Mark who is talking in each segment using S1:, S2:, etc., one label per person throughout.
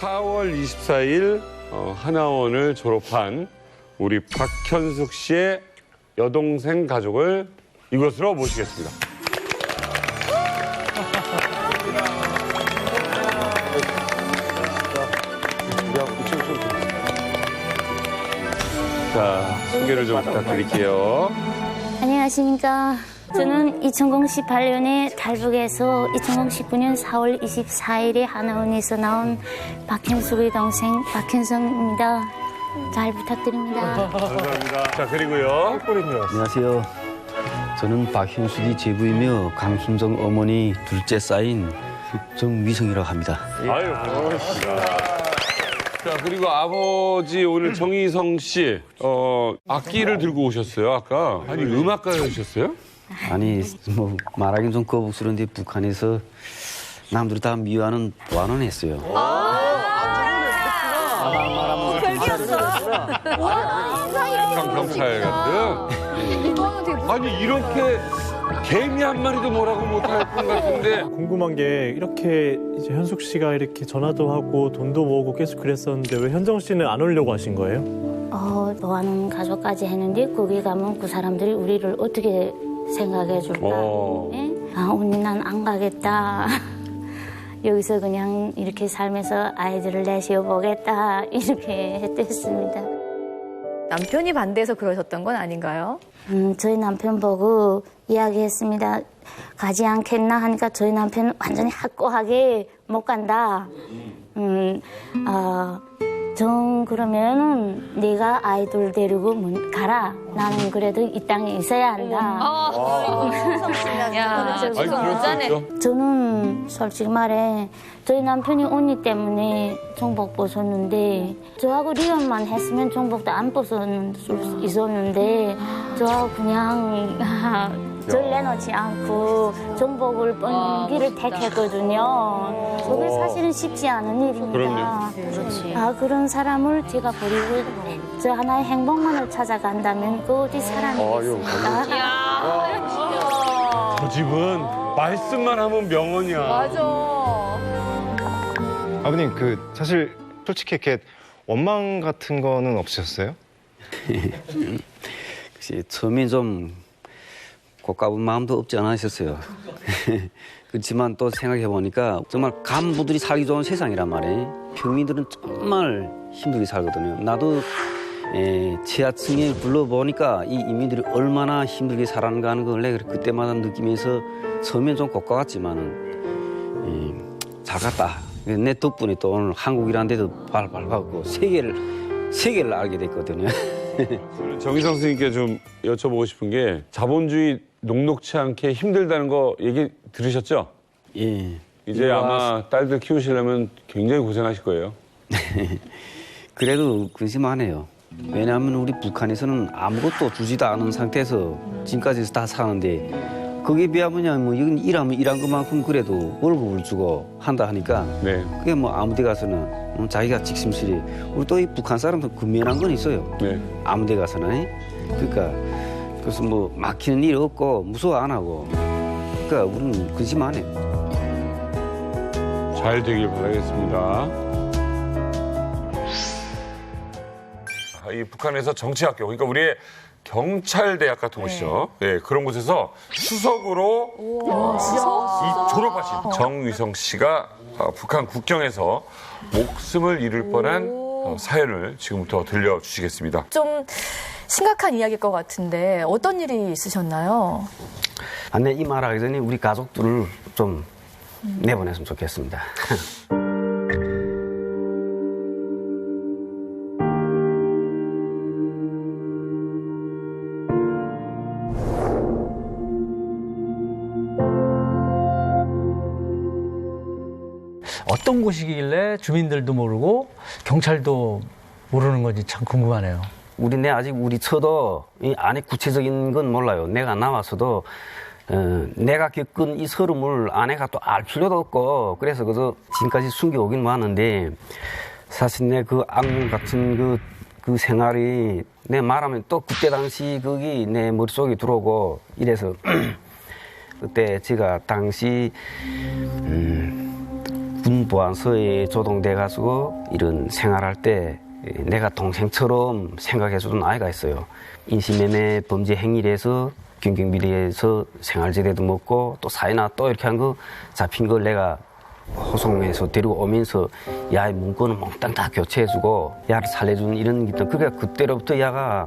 S1: 4월 24일 하나원을 졸업한 우리 박현숙 씨의 여동생 가족을 이곳으로 모시겠습니다. 자, 소개를 좀 부탁드릴게요.
S2: 안녕하십니까. 저는 2018년에 탈북해서 2019년 4월 24일에 하나원에서 나온 박현숙의 동생 박현성입니다. 잘 부탁드립니다.
S1: 감사합니다. 자, 그리고요.
S3: 안녕하세요. 저는 박현숙이 제부이며 강순정 어머니 둘째 쌓인 정미성이라고 합니다.
S1: 아유, 반갑습니다. 자, 그리고 아버지 오늘 정희성 씨, 악기를 들고 오셨어요, 아까. 아니, 음악가셨어요?
S3: 아니, 뭐 말하긴 좀 거북스러운데 북한에서 남들이 다 미워하는 보안은 했어요.
S1: 경찰 같은. 아니, 이렇게 개미 한 마리도 뭐라고 못할 것 같은데.
S4: 궁금한 게 이렇게 이제 현숙 씨가 이렇게 전화도 하고 돈도 모으고 계속 그랬었는데 왜 현정 씨는 안 오려고 하신 거예요?
S2: 보아는 가족까지 했는데 거기 가면 그 사람들이 우리를 어떻게 생각해 줄까? 네? 언니 난 안 가겠다. 여기서 그냥 이렇게 살면서 아이들을 내시어 보겠다. 이렇게 했댔습니다.
S5: 남편이 반대해서 그러셨던 건 아닌가요?
S2: 저희 남편 보고 이야기했습니다. 가지 않겠나 하니까 저희 남편은 완전히 확고하게 못 간다. 정 그러면은 네가 아이들 데리고 가라. 나는 그래도 이 땅에 있어야 한다.
S5: 야,
S1: 아니, 그럴 수 있죠.
S2: 저는 솔직히 말해 저희 남편이 언니 때문에 종복 벗었는데 저하고 리언만 했으면 종복도 안 벗을 수 있었는데 저하고 그냥 절 내놓지 않고 종복을 뻗는 길을 택했거든요. 그게 사실은 쉽지 않은 일입니다.
S5: 그렇지.
S2: 그런 사람을 제가 버리고 저 하나의 행복만을 찾아간다면 그 어디 사람이겠습니까?
S1: 저 집은 말씀만 하면 명언이야.
S5: 맞아.
S6: 아버님, 사실 솔직히 이렇게 원망 같은 거는 없으셨어요?
S3: 글쎄, 처음에 좀 고가분 마음도 없지 않아 있었어요. 그렇지만 또 생각해보니까 정말 간부들이 살기 좋은 세상이란 말이에요. 평민들은 정말 힘들게 살거든요. 나도 지하층에 불러보니까 이 인민들이 얼마나 힘들게 살았는가 하는 걸 내가 그때마다 느끼면서 처음엔 좀 고가 같지만은 잘 갔다. 내 덕분에 또 오늘 한국이라는 데도 발발 받고 세계를 알게 됐거든요.
S1: 정희성 선생님께 좀 여쭤보고 싶은 게 자본주의 녹록치 않게 힘들다는 거 얘기 들으셨죠?
S3: 예.
S1: 이제 아마 딸들 키우시려면 굉장히 고생하실 거예요.
S3: 그래도 근심하네요. 왜냐하면 우리 북한에서는 아무것도 주지도 않은 상태에서 지금까지 다 사는데 거기에 비하면 뭐 여기 일하면 일한 것만큼 그래도 월급을 주고 한다 하니까
S1: 네.
S3: 그게 뭐 아무 데 가서는 자기가 직심실이 우리 또 이 북한 사람들 근면한 건 있어요.
S1: 네.
S3: 아무 데 가서는. 그러니까 그래서 뭐 막히는 일 없고 무서워 안 하고 그러니까 우리는 근심 안 해요.
S1: 잘 되길 바라겠습니다. 이 북한에서 정치학교, 그러니까 우리의 경찰대학 같은 곳이죠. 네, 그런 곳에서 수석으로 이 졸업하신 정의성 씨가 북한 국경에서 목숨을 잃을 뻔한 사연을 지금부터 들려주시겠습니다.
S5: 좀 심각한 이야기일 것 같은데 어떤 일이 있으셨나요?
S3: 네, 이 말하기 전에 우리 가족들을 좀 내보냈으면 좋겠습니다.
S7: 어떤 곳이길래 주민들도 모르고 경찰도 모르는 건지 참 궁금하네요.
S3: 아직 우리 처도 이 안에 구체적인 건 몰라요. 내가 나와서도 내가 겪은 이 서름을 아내가 또 알 필요도 없고 그래서 그저 지금까지 숨겨오긴 왔는데 사실 내 그 악몽 같은 그 생활이 내 말하면 또 그때 당시 거기 내 머릿속에 들어오고 이래서 그때 제가 당시 군 보안소에 조동돼 가지고 이런 생활할 때 내가 동생처럼 생각해주던 아이가 있어요. 인신매매 범죄 행위를 해서 경경비리에서 생활제대도 먹고 또 사이나 또 이렇게 한 거 잡힌 걸 내가 호송에서 데리고 오면서 야의 문건은 몽땅 다 교체해주고 야를 살려주는 이런 게 있던 그게 그때로부터 야가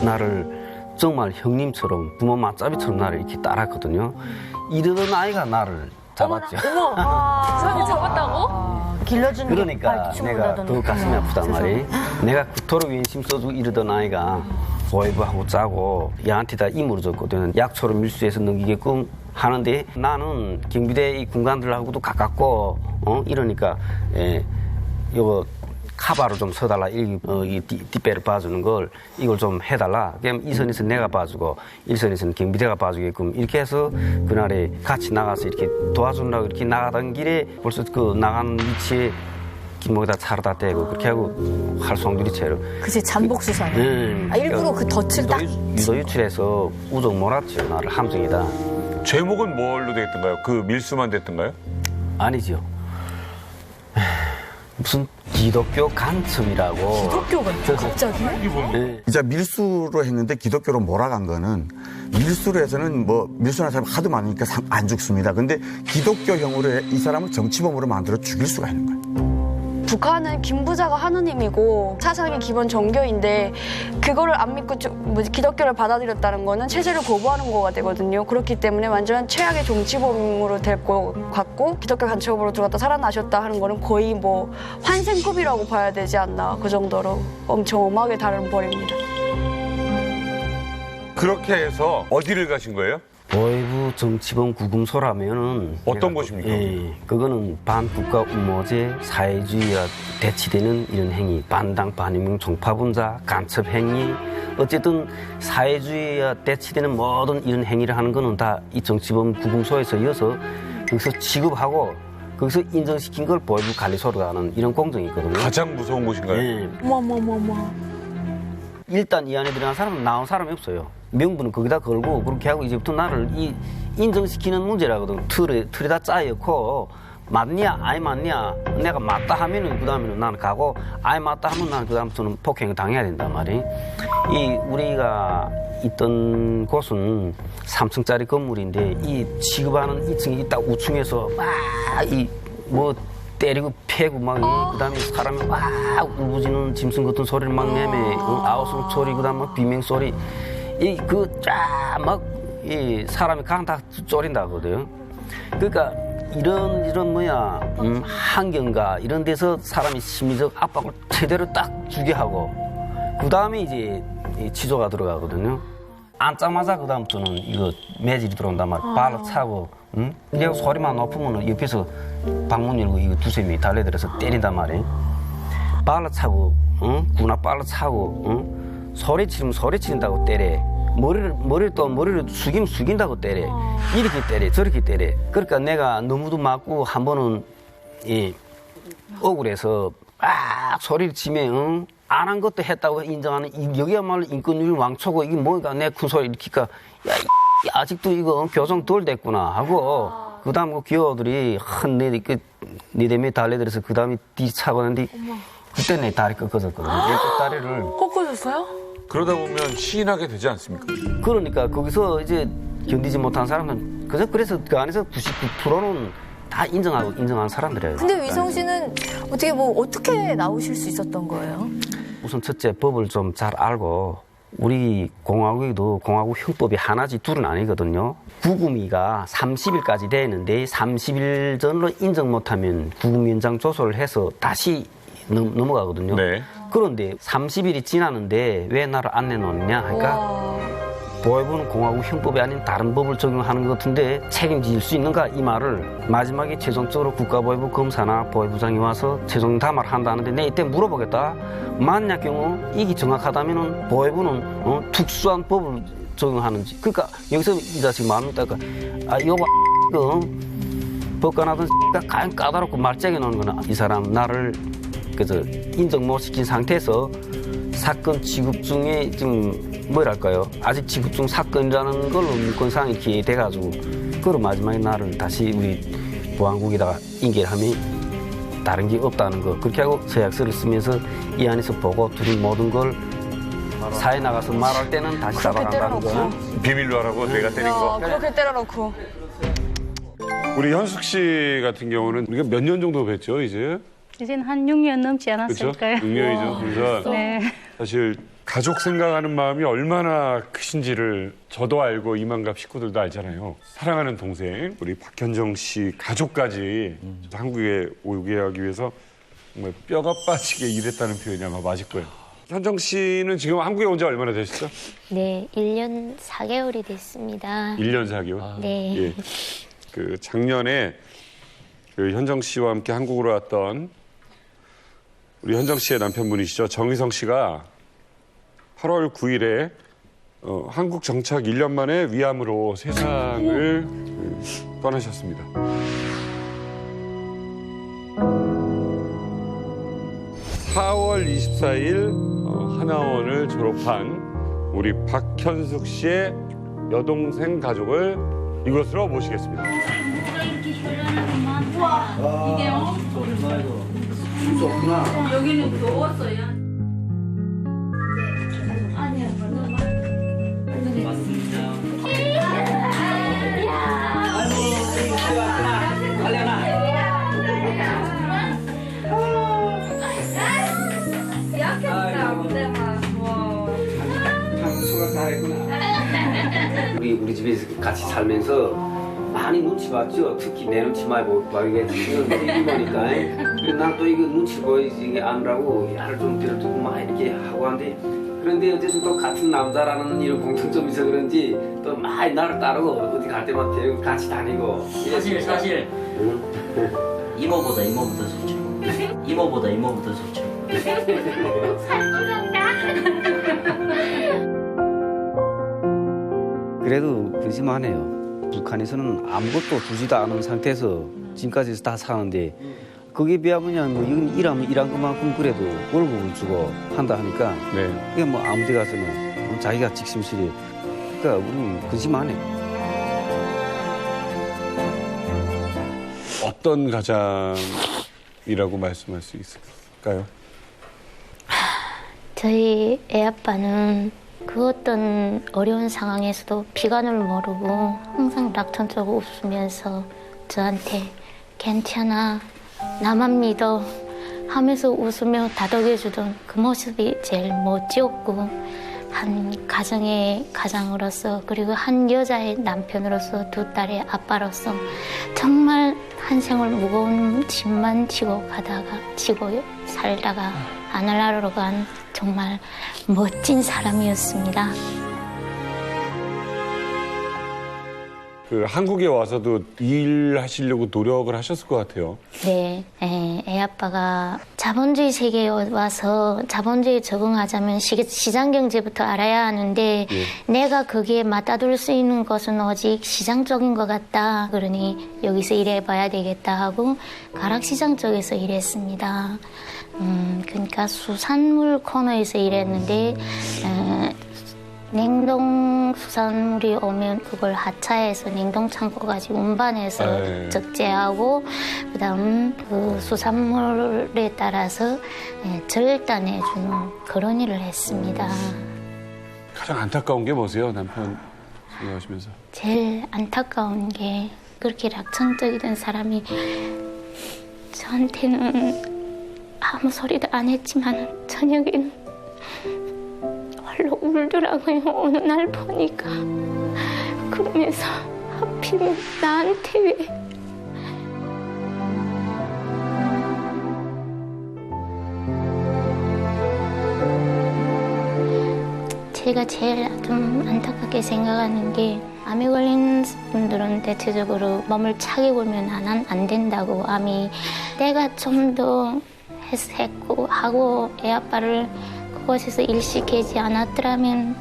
S3: 나를 정말 형님처럼 부모 맞잡이처럼 나를 이렇게 따랐거든요. 이러던 아이가 나를 잡았죠.
S5: 사람이 잡았다고?
S2: 길러주는
S3: 그러니까 내가 더 가슴이 아프단 말이. 내가 그토록 인심 써주고 이러던 아이가 보이브하고 짜고 야한테 다 임무를 줬거든. 약초로 밀수해서 넘기게끔 하는데 나는 경비대 이 군관들하고도 가깝고 이러니까 요거 카바로 좀 서달라 이 뒷배를 봐주는 걸 이걸 좀 해달라. 그럼 2선에서 내가 봐주고 1선에서는 경비대가 봐주게끔 이렇게 해서 그날에 같이 나가서 이렇게 도와주려고 이렇게 나가던 길에 벌써 그 나간 위치에 길목에다 차를 다 떼고 그렇게 하고 활송들이채로.
S5: 그치, 잠복수사네. 일부러 그 덫을 딱.
S3: 유도 유출해서 우정 몰았죠. 나를 함정이다.
S1: 제목은 뭘로 되겠던가요? 그 밀수만 됐던가요?
S3: 아니죠. 무슨 기독교 간첩이라고.
S5: 기독교가 갑자기?
S3: 네.
S8: 이제 밀수로 했는데 기독교로 몰아간 거는 밀수로 해서는 뭐 밀수하는 사람이 하도 많으니까 안 죽습니다. 근데 기독교형으로 이 사람을 정치범으로 만들어 죽일 수가 있는 거예요.
S9: 북한은 김부자가 하느님이고 사상이 기본 종교인데 그거를 안 믿고 기독교를 받아들였다는 거는 체제를 거부하는 거가 되거든요. 그렇기 때문에 완전 최악의 정치범으로 될 것 같고 기독교 간첩으로 들어갔다 살아나셨다 하는 거는 거의 뭐 환생급이라고 봐야 되지 않나. 그 정도로 엄청 엄하게 다른 벌입니다.
S1: 그렇게 해서 어디를 가신 거예요?
S3: 보이부 정치범 구금소라면은
S1: 어떤 곳입니까?
S3: 예, 그거는 반국가 음모제, 사회주의와 대치되는 이런 행위, 반당, 반혁명, 종파분자, 간첩 행위, 어쨌든 사회주의와 대치되는 모든 이런 행위를 하는 거는 다 이 정치범 구금소에서 이어서 거기서 취급하고 거기서 인정시킨 걸 보이부 관리소로 가는 이런 공정이 있거든요.
S1: 가장 무서운 곳인가요?
S3: 예.
S5: 어머머머머.
S3: 일단 이 안에 들어간 사람은 나온 사람이 없어요. 명분은 거기다 걸고 그렇게 하고 이제부터 나를 인정시키는 문제라거든. 틀에다 짜였고 맞냐 아니 맞냐 내가 맞다 하면은 그 다음에는 나는 가고 아니 맞다 하면 나는 그 다음부터는 폭행을 당해야 된단 말이에요. 이 우리가 있던 곳은 3층짜리 건물인데 이 취급하는 2층이 딱 우층에서 막 이 뭐 때리고 패고 막 그다음에 사람이 막 울부짖는 짐승 같은 소리를 막 내매 아우성 소리 그다음에 비명 소리 이 그 쫙 막 이 사람이 강 다 쪼린다거든. 그러니까 이런 뭐야 환경과 이런 데서 사람이 심리적 압박을 제대로 딱 주게 하고 그다음에 이제 치조가 들어가거든요. 앉자마자 그다음부터는 이거 매질이 들어온단 말이야. 발을 차고 내가 소리만 높으면 옆에서 방문 열고 이거 두세 명이 달려들어서 때린단 말이야. 발을 차고 구나 발을 차고 소리 치면 소리 친다고 때려. 머리를 숙이면 숙인다고 때려. 이렇게 때려 저렇게 때려. 그러니까 내가 너무도 맞고 한 번은 억울해서 소리를 치면 안 한 것도 했다고 인정하는 여기야말로 인권유리 왕초고 이게 뭐가 내 큰 소리 일으키니까 야 아직도 이거 교정 덜 됐구나 하고 그다음 그 기어들이 네 대매 달려들어서 그다음에 뒤차고 하는데 그때 내 다리 꺾어졌거든요. 내 다리를
S5: 꺾어졌어요?
S1: 그러다 보면 시인하게 되지 않습니까?
S3: 그러니까 거기서 이제 견디지 못한 사람은 그래서 그 안에서 99%는 다 인정한 사람들이에요.
S5: 근데 위성 씨는 어떻게 나오실 수 있었던 거예요?
S3: 우선 첫째 법을 좀 잘 알고 우리 공화국에도 공화국 형법이 하나지 둘은 아니거든요. 구금이가 30일까지 되는데 30일 전으로 인정 못하면 구금 연장 조소를 해서 다시 넘어가거든요.
S1: 네.
S3: 그런데 30일이 지났는데 왜 나를 안 내놓느냐 하니까 보이부는 공화국 형법이 아닌 다른 법을 적용하는 것 같은데 책임질 수 있는가 이 말을 마지막에 최종적으로 국가보이부 검사나 보이부장이 와서 최종 담화를 한다는데 내 이때 물어보겠다. 만약 경우 이게 정확하다면은 보이부는 특수한 법을 적용하는지. 그러니까 여기서 이 자식 마음이 따까 여봐 법관하던 가장 까다롭고 말짱해 놓는 거는 이 사람 나를 그래서 인정 못 시킨 상태에서 사건 지급 중에 지금 뭐랄까요 아직 지급 중 사건이라는 걸로 문건상 이렇게 돼가지고 그걸 마지막에 나를 다시 우리 보안국에다가 인계함이 다른 게 없다는 거. 그렇게 하고 서약서를 쓰면서 이 안에서 보고 들은 모든 걸 사회 나가서 말할 때는 다시 잡아간다는 거.
S1: 비밀로 하라고 내가 때린 거.
S9: 그렇게 때려놓고.
S1: 우리 현숙 씨 같은 경우는 우리가 몇 년 정도 뵀죠, 이제?
S2: 이제는 한 6년 넘지
S1: 그렇죠?
S2: 않았을까요?
S1: 6년이죠. 그래서
S2: 네.
S1: 사실 가족 생각하는 마음이 얼마나 크신지를 저도 알고 이만갑 식구들도 알잖아요. 사랑하는 동생 우리 박현정 씨 가족까지 한국에 오게 하기 위해서 정말 뼈가 빠지게 일했다는 표현이 아마 맞을 거예요. 현정 씨는 지금 한국에 온 지 얼마나 되셨죠?
S2: 네, 1년 4개월이 됐습니다.
S1: 1년 4개월.
S2: 네.
S1: 예. 그 작년에 그 현정 씨와 함께 한국으로 왔던 우리 현정 씨의 남편분이시죠. 정희성 씨가 8월 9일에 한국 정착 1년 만에 위암으로 세상을 떠나셨습니다. (4월 24일) 하나원을 졸업한 우리 박현숙 씨의 여동생 가족을 이곳으로 모시겠습니다.
S2: 여기는 더웠어요.
S3: 우리 집에서 같이 살면서 많이 눈치 봤죠. 특히 내 눈치 많이 보이게 이모니까. 그래서 난 또 이거 눈치 보이지 이게 아느라고 야를 좀 빌어주고 막 이렇게 하고 하는데, 그런데 어쨌든 또 같은 남자라는 이런 공통점이 있어 그런지 또 많이 나를 따르고 어디 갈 때마다 데리고 같이 다니고.
S10: 사실 이모보다 좋죠. 이모보다 좋죠.
S3: 그래도 근심하네요. 북한에서는 아무것도 주지도 않은 상태에서 지금까지 다 사는데, 거기에 비하면 뭐 이건 일하면 일한 것만큼 그래도 월급을 주고 한다 하니까 이게 뭐 아무 데 가서는 자기가 직심실이, 그러니까 우리는 근심하네.
S1: 어떤 가장이라고 말씀할 수 있을까요?
S2: 저희 애아빠는 그 어떤 어려운 상황에서도 비관을 모르고 항상 낙천적으로 웃으면서 저한테 괜찮아, 나만 믿어 하면서 웃으며 다독여주던 그 모습이 제일 멋지었고, 한 가정의 가장으로서, 그리고 한 여자의 남편으로서, 두 딸의 아빠로서 정말 한 생을 무거운 짐만 지고 살다가 하늘나라로 간 정말 멋진 사람이었습니다.
S1: 그 한국에 와서도 일하시려고 노력을 하셨을 것 같아요.
S2: 네, 애아빠가 자본주의 세계에 와서 자본주의에 적응하자면 시장 경제부터 알아야 하는데 내가 거기에 맞다둘 수 있는 것은 오직 시장적인 것 같다. 그러니 여기서 일해봐야 되겠다 하고 가락시장 쪽에서 일했습니다. 그러니까 수산물 코너에서 일했는데 냉동 수산물이 오면 그걸 하차해서 냉동 창고까지 운반해서 적재하고, 그다음 그 수산물에 따라서 절단해주는 그런 일을 했습니다.
S1: 가장 안타까운 게 뭐세요, 남편 생각하시면서?
S2: 제일 안타까운 게 그렇게 낙천적이던 사람이 저한테는 아무 소리도 안 했지만 저녁에는 홀로 울더라고요. 어느 날 보니까. 그러면서 하필이면 나한테 왜. 제가 제일 좀 안타깝게 생각하는 게, 암에 걸린 분들은 대체적으로 몸을 차게 굴면 안 된다고, 암이 내가 좀 더 했고 하고 애아빠를 그곳에서 일시키지 않았더라면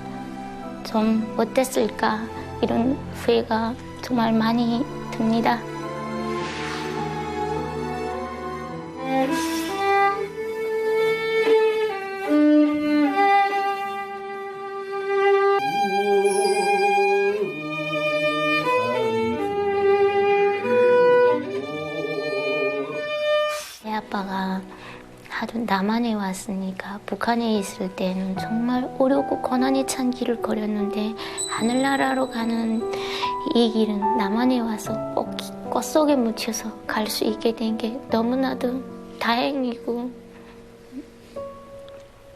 S2: 좀 어땠을까, 이런 후회가 정말 많이 듭니다. 하도 남한에 왔으니까 북한에 있을 때는 정말 어렵고 고난이 찬 길을 걸었는데 하늘나라로 가는 이 길은 남한에 와서 꼭 꽃속에 묻혀서 갈 수 있게 된 게 너무나도 다행이고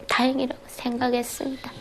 S2: 다행이라고 생각했습니다.